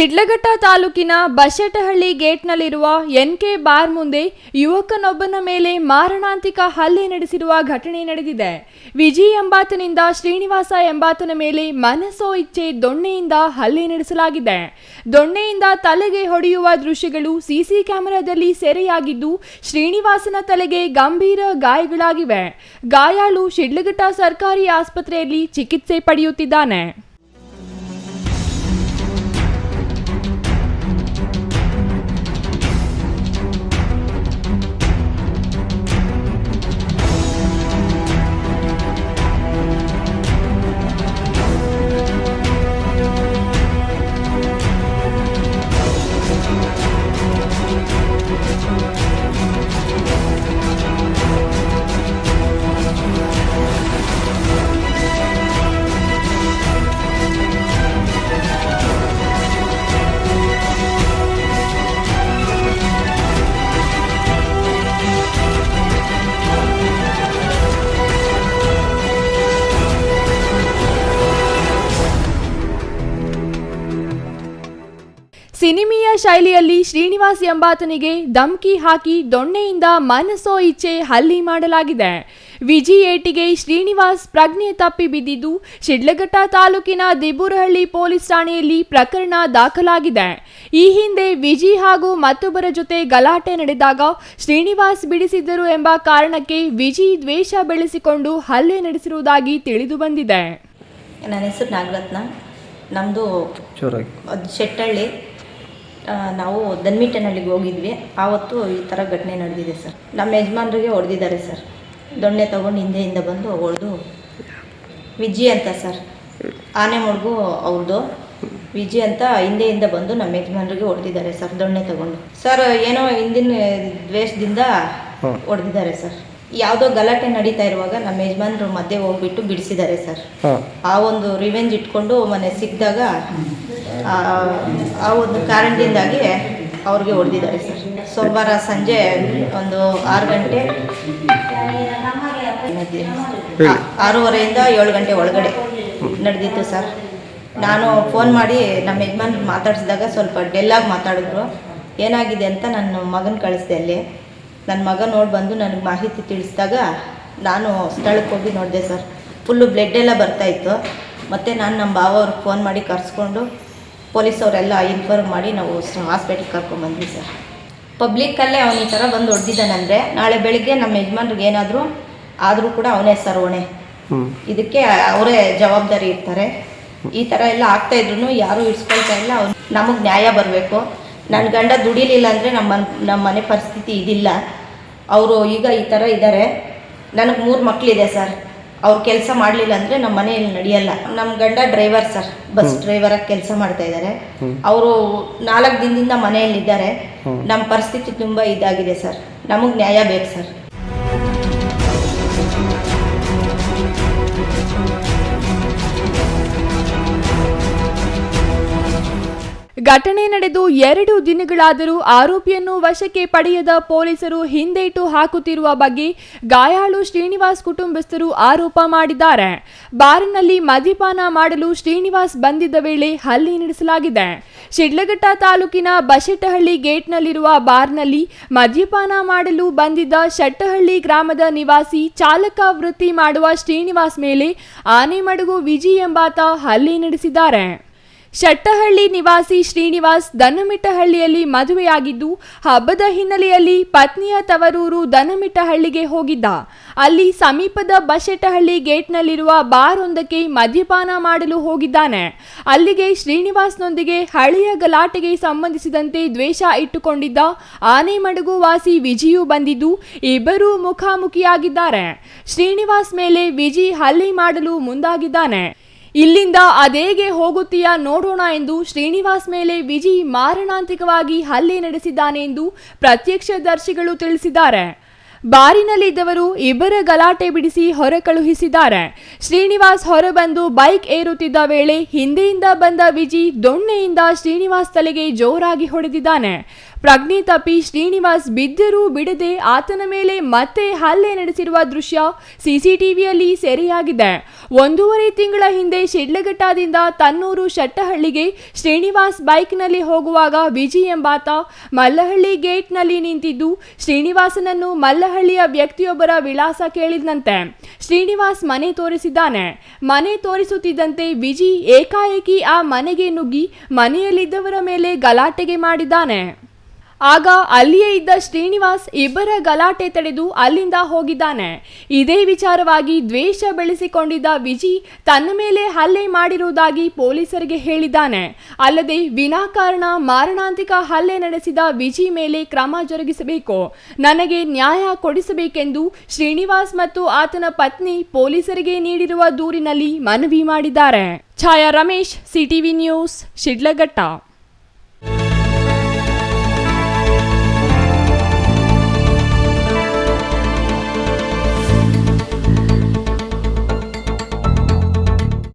ಶಿಡ್ಲಘಟ್ಟ ತಾಲೂಕಿನ Bashettahalli ಗೇಟ್ನಲ್ಲಿರುವ N K bar ಮುಂದೆ ಯುವಕನೊಬ್ಬನ ಮೇಲೆ ಮಾರಣಾಂತಿಕ ಹಲ್ಲೆ ನಡೆಸಿರುವ ಘಟನೆ ನಡೆದಿದೆ. ವಿಜಯ್ ಎಂಬಾತನಿಂದ ಶ್ರೀನಿವಾಸ ಎಂಬಾತನ ಮೇಲೆ ಮನಸೋ ಇಚ್ಛೆ ದೊಣ್ಣೆಯಿಂದ ಹಲ್ಲೆ ನಡೆಸಲಾಗಿದೆ. ದೊಣ್ಣೆಯಿಂದ ತಲೆಗೆ ಹೊಡೆಯುವ ದೃಶ್ಯಗಳು ಸಿಸಿ ಕ್ಯಾಮೆರಾದಲ್ಲಿ ಸೆರೆಯಾಗಿದ್ದು, ಶ್ರೀನಿವಾಸನ ತಲೆಗೆ ಗಂಭೀರ ಗಾಯಗಳಾಗಿವೆ. ಗಾಯಾಳು ಶಿಡ್ಲಘಟ್ಟ ಸರ್ಕಾರಿ ಆಸ್ಪತ್ರೆಯಲ್ಲಿ ಚಿಕಿತ್ಸೆ ಪಡೆಯುತ್ತಿದ್ದಾನೆ. ಸಿನಿಮೀಯ ಶೈಲಿಯಲ್ಲಿ ಶ್ರೀನಿವಾಸ್ ಎಂಬಾತನಿಗೆ ಧಮ್ಕಿ ಹಾಕಿ ದೊಣ್ಣೆಯಿಂದ ಮನಸೋ ಇಚ್ಛೆ ಹಲ್ಲೆ ಮಾಡಲಾಗಿದೆ. ವಿಜಯ್ ಏಟಿಗೆ ಶ್ರೀನಿವಾಸ್ ಪ್ರಜ್ಞೆ ತಪ್ಪಿ ಬಿದ್ದಿದ್ದು, ಶಿಡ್ಲಘಟ್ಟ ತಾಲೂಕಿನ ದಿಬ್ಬುರಹಳ್ಳಿ ಪೊಲೀಸ್ ಠಾಣೆಯಲ್ಲಿ ಪ್ರಕರಣ ದಾಖಲಾಗಿದೆ. ಈ ಹಿಂದೆ ವಿಜಯ್ ಹಾಗೂ ಮತ್ತೊಬ್ಬರ ಜೊತೆ ಗಲಾಟೆ ನಡೆದಾಗ ಶ್ರೀನಿವಾಸ್ ಬಿಡಿಸಿದ್ದರು ಎಂಬ ಕಾರಣಕ್ಕೆ ವಿಜಯ್ ದ್ವೇಷ ಬೆಳೆಸಿಕೊಂಡು ಹಲ್ಲೆ ನಡೆಸಿರುವುದಾಗಿ ತಿಳಿದು ಬಂದಿದೆ. ನನ್ನ ಹೆಸರು ನಾಗರತ್ನ, ನಮ್ಮದು ಶೆಟ್ಟಹಳ್ಳಿ. ನಾವು ದನ್ಮಿಟ್ಟನಹಳ್ಳಿಗೆ ಹೋಗಿದ್ವಿ. ಆವತ್ತು ಈ ಥರ ಘಟನೆ ನಡೆದಿದೆ ಸರ್. ನಮ್ಮ ಯಜಮಾನ್ರಿಗೆ ಹೊಡೆದಿದ್ದಾರೆ ಸರ್. ದೊಣ್ಣೆ ತೊಗೊಂಡು ಹಿಂದೆಯಿಂದ ಬಂದು ಹೊಡೆದು, ವಿಜಯ್ ಅಂತ ಸರ್, ಆನೆ ಮಡ್ಗು ಅವ್ರದ್ದು ವಿಜಯ್ ಅಂತ ಹಿಂದೆಯಿಂದ ಬಂದು ನಮ್ಮ ಯಜಮಾನ್ರಿಗೆ ಹೊಡೆದಿದ್ದಾರೆ ಸರ್. ದೊಣ್ಣೆ ತೊಗೊಂಡು ಸರ್, ಏನೋ ಹಿಂದಿನ ದ್ವೇಷದಿಂದ ಹೊಡೆದಿದ್ದಾರೆ ಸರ್. ಯಾವುದೋ ಗಲಾಟೆ ನಡೀತಾ ಇರುವಾಗ ನಮ್ಮ ಯಜಮಾನ್ರು ಮಧ್ಯೆ ಹೋಗ್ಬಿಟ್ಟು ಬಿಡಿಸಿದ್ದಾರೆ ಸರ್. ಆ ಒಂದು ರಿವೆಂಜ್ ಇಟ್ಕೊಂಡು ಮನೆ ಸಿಕ್ಕಿದಾಗ ಆ ಒಂದು ಕಾರಣದಿಂದಾಗಿ ಅವ್ರಿಗೆ ಹೊಡೆದಿದ್ದಾರೆ ಸರ್. ಸೋಮವಾರ ಸಂಜೆ ಒಂದು 6 ಗಂಟೆ 6:30 7 ಗಂಟೆ ಒಳಗಡೆ ನಡೆದಿತ್ತು ಸರ್. ನಾನು ಫೋನ್ ಮಾಡಿ ನಮ್ಮ ಯಜಮಾನ್ರು ಮಾತಾಡಿಸಿದಾಗ ಸ್ವಲ್ಪ ಡೆಲ್ಲಾಗಿ ಮಾತಾಡಿದ್ರು. ಏನಾಗಿದೆ ಅಂತ ನನ್ನ ಮಗನ ಕಳಿಸ್ದೆ. ಅಲ್ಲಿ ನನ್ನ ಮಗ ನೋಡಿ ಬಂದು ನನಗೆ ಮಾಹಿತಿ ತಿಳಿಸಿದಾಗ ನಾನು ಸ್ಥಳಕ್ಕೆ ಹೋಗಿ ನೋಡಿದೆ ಸರ್. ಫುಲ್ಲು ಬ್ಲಡ್ ಎಲ್ಲ ಬರ್ತಾಯಿತ್ತು. ಮತ್ತು ನಾನು ನಮ್ಮ ಭಾವ ಅವ್ರಿಗೆ ಫೋನ್ ಮಾಡಿ ಕರೆಸ್ಕೊಂಡು ಪೊಲೀಸವರೆಲ್ಲ ಇನ್ಫಾರ್ಮ್ ಮಾಡಿ ನಾವು ಹಾಸ್ಪಿಟ್ಲಿಗೆ ಕರ್ಕೊಂಡ್ಬಂದ್ವಿ ಸರ್. ಪಬ್ಲಿಕ್ಕಲ್ಲೇ ಅವನು ಈ ಥರ ಬಂದು ಹೊಡೆದಿದ್ದಾನಂದರೆ ನಾಳೆ ಬೆಳಿಗ್ಗೆ ನಮ್ಮ ಯಜಮಾನ್ರಿಗೆ ಏನಾದರೂ ಆದರೂ ಕೂಡ ಅವನೇ ಸರ್ ಹೊಣೆ. ಇದಕ್ಕೆ ಅವರೇ ಜವಾಬ್ದಾರಿ ಇರ್ತಾರೆ. ಈ ಥರ ಎಲ್ಲ ಆಗ್ತಾಯಿದ್ರು ಯಾರೂ ಇಡ್ಸ್ಕೊಳ್ತಾ ಇಲ್ಲ. ನಮಗೆ ನ್ಯಾಯ ಬರಬೇಕು. ನನ್ನ ಗಂಡ ದುಡಿಲಿಲ್ಲ ಅಂದರೆ ನಮ್ಮ ಮನೆ ಪರಿಸ್ಥಿತಿ ಇದಿಲ್ಲ. ಅವರು ಈಗ ಈ ಥರ ಇದ್ದಾರೆ. ನನಗೆ 3 ಮಕ್ಕಳಿದೆ ಸರ್. ಅವ್ರು ಕೆಲಸ ಮಾಡಲಿಲ್ಲ ಅಂದರೆ ನಮ್ಮ ಮನೆಯಲ್ಲಿ ನಡೆಯಲ್ಲ. ನಮ್ಮ ಗಂಡ ಡ್ರೈವರ್ ಸರ್, ಬಸ್ ಡ್ರೈವರಾಗಿ ಕೆಲಸ ಮಾಡ್ತಾ ಇದ್ದಾರೆ. ಅವರು 4 ದಿನದಿಂದ ಮನೆಯಲ್ಲಿದ್ದಾರೆ. ನಮ್ಮ ಪರಿಸ್ಥಿತಿ ತುಂಬ ಇದಾಗಿದೆ ಸರ್. ನಮಗೆ ನ್ಯಾಯ ಬೇಕು ಸರ್. ಘಟನೆ ನಡೆದು 2 ದಿನಗಳಾದರೂ ಆರೋಪಿಯನ್ನು ವಶಕ್ಕೆ ಪಡೆಯದ ಪೊಲೀಸರು ಹಿಂದೇಟು ಹಾಕುತ್ತಿರುವ ಬಗ್ಗೆ ಗಾಯಾಳು ಶ್ರೀನಿವಾಸ್ ಕುಟುಂಬಸ್ಥರು ಆರೋಪ ಮಾಡಿದ್ದಾರೆ. ಬಾರಿನಲ್ಲಿ ಮದ್ಯಪಾನ ಮಾಡಲು ಶ್ರೀನಿವಾಸ್ ಬಂದಿದ್ದ ವೇಳೆ ಹಲ್ಲೆ ನಡೆಸಲಾಗಿದೆ. ಶಿಡ್ಲಘಟ್ಟ ತಾಲೂಕಿನ ಬಶೆಟ್ಟಹಳ್ಳಿ ಗೇಟ್ನಲ್ಲಿರುವ ಬಾರ್ನಲ್ಲಿ ಮದ್ಯಪಾನ ಮಾಡಲು ಬಂದಿದ್ದ ಶೆಟ್ಟಹಳ್ಳಿ ಗ್ರಾಮದ ನಿವಾಸಿ ಚಾಲಕ ವೃತ್ತಿ ಮಾಡುವ ಶ್ರೀನಿವಾಸ್ ಮೇಲೆ ಆನೆಮಡುಗು ವಿಜಯ್ ಎಂಬಾತ ಹಲ್ಲೆ ನಡೆಸಿದ್ದಾರೆ. ಶೆಟ್ಟಹಳ್ಳಿ ನಿವಾಸಿ ಶ್ರೀನಿವಾಸ್ ದನಮಿಟ್ಟಹಳ್ಳಿಯಲ್ಲಿ ಮದುವೆಯಾಗಿದ್ದು, ಹಬ್ಬದ ಹಿನ್ನೆಲೆಯಲ್ಲಿ ಪತ್ನಿಯ ತವರೂರು ದನಮಿಟ್ಟಹಳ್ಳಿಗೆ ಹೋಗಿದ್ದ. ಅಲ್ಲಿ ಸಮೀಪದ ಬಶೆಟ್ಟಹಳ್ಳಿ ಗೇಟ್ನಲ್ಲಿರುವ ಬಾರ್ ಒಂದಕ್ಕೆ ಮದ್ಯಪಾನ ಮಾಡಲು ಹೋಗಿದ್ದಾನೆ. ಅಲ್ಲಿಗೆ ಶ್ರೀನಿವಾಸ್ನೊಂದಿಗೆ ಹಳೆಯ ಗಲಾಟೆಗೆ ಸಂಬಂಧಿಸಿದಂತೆ ದ್ವೇಷ ಇಟ್ಟುಕೊಂಡಿದ್ದ ಆನೆಮಡುಗು ವಾಸಿ ವಿಜಯು ಬಂದಿದ್ದು, ಇಬ್ಬರೂ ಮುಖಾಮುಖಿಯಾಗಿದ್ದಾರೆ. ಶ್ರೀನಿವಾಸ್ ಮೇಲೆ ವಿಜಯ್ ಹಲ್ಲೆ ಮಾಡಲು ಮುಂದಾಗಿದ್ದಾನೆ. ಇಲ್ಲಿಂದ ಅದೇಗೆ ಹೋಗುತ್ತೀಯಾ ನೋಡೋಣ ಎಂದು ಶ್ರೀನಿವಾಸ್ ಮೇಲೆ ವಿಜಯ್ ಮಾರಣಾಂತಿಕವಾಗಿ ಹಲ್ಲೆ ನಡೆಸಿದ್ದಾನೆ ಎಂದು ಪ್ರತ್ಯಕ್ಷದರ್ಶಿಗಳು ತಿಳಿಸಿದ್ದಾರೆ. ಬಾರಿನಲ್ಲಿದ್ದವರು ಇಬ್ಬರ ಗಲಾಟೆ ಬಿಡಿಸಿ ಹೊರ ಕಳುಹಿಸಿದ್ದಾರೆ. ಶ್ರೀನಿವಾಸ್ ಹೊರಬಂದು ಬೈಕ್ ಏರುತ್ತಿದ್ದ ವೇಳೆ ಹಿಂದೆಯಿಂದ ಬಂದ ವಿಜಯ್ ದೊಣ್ಣೆಯಿಂದ ಶ್ರೀನಿವಾಸ್ ತಲೆಗೆ ಜೋರಾಗಿ ಹೊಡೆದಿದ್ದಾನೆ. ಪ್ರಜ್ಞೆ ತಪ್ಪಿ ಶ್ರೀನಿವಾಸ್ ಬಿದ್ದರೂ ಬಿಡದೆ ಆತನ ಮೇಲೆ ಮತ್ತೆ ಹಲ್ಲೆ ನಡೆಸಿರುವ ದೃಶ್ಯ ಸಿಸಿಟಿವಿಯಲ್ಲಿ ಸೆರೆಯಾಗಿದೆ. 1.5 ತಿಂಗಳ ಹಿಂದೆ ಶಿಡ್ಲಘಟ್ಟದಿಂದ ತನ್ನೂರು ಶೆಟ್ಟಹಳ್ಳಿಗೆ ಶ್ರೀನಿವಾಸ್ ಬೈಕ್ನಲ್ಲಿ ಹೋಗುವಾಗ ವಿಜಿ ಎಂಬಾತ ಮಲ್ಲಹಳ್ಳಿ ಗೇಟ್ನಲ್ಲಿ ನಿಂತಿದ್ದು ಶ್ರೀನಿವಾಸನನ್ನು ಮಲ್ಲಹಳ್ಳಿಯ ವ್ಯಕ್ತಿಯೊಬ್ಬರ ವಿಳಾಸ ಕೇಳಿದಂತೆ. ಶ್ರೀನಿವಾಸ್ ಮನೆ ತೋರಿಸಿದ್ದಾನೆ. ಮನೆ ತೋರಿಸುತ್ತಿದ್ದಂತೆ ವಿಜಿ ಏಕಾಏಕಿ ಆ ಮನೆಗೆ ನುಗ್ಗಿ ಮನೆಯಲ್ಲಿದ್ದವರ ಮೇಲೆ ಗಲಾಟೆಗೆ ಮಾಡಿದ್ದಾನೆ. ಆಗ ಅಲ್ಲಿಯೇ ಇದ್ದ ಶ್ರೀನಿವಾಸ್ ಇಬ್ಬರ ಗಲಾಟೆ ತಡೆದು ಅಲ್ಲಿಂದ ಹೋಗಿದ್ದಾನೆ. ಇದೇ ವಿಚಾರವಾಗಿ ದ್ವೇಷ ಬೆಳೆಸಿಕೊಂಡಿದ್ದ ವಿಜಿ ತನ್ನ ಮೇಲೆ ಹಲ್ಲೆ ಮಾಡಿರುವುದಾಗಿ ಪೊಲೀಸರಿಗೆ ಹೇಳಿದ್ದಾನೆ. ಅಲ್ಲದೆ ವಿನಾಕಾರಣ ಮಾರಣಾಂತಿಕ ಹಲ್ಲೆ ನಡೆಸಿದ ವಿಜಿ ಮೇಲೆ ಕ್ರಮ ಜರುಗಿಸಬೇಕು, ನನಗೆ ನ್ಯಾಯ ಕೊಡಿಸಬೇಕೆಂದು ಶ್ರೀನಿವಾಸ್ ಮತ್ತು ಆತನ ಪತ್ನಿ ಪೊಲೀಸರಿಗೆ ನೀಡಿರುವ ದೂರಿನಲ್ಲಿ ಮನವಿ ಮಾಡಿದ್ದಾರೆ. ಛಾಯಾ ರಮೇಶ್, ಸಿಟಿವಿ ನ್ಯೂಸ್, ಶಿಡ್ಲಘಟ್ಟ.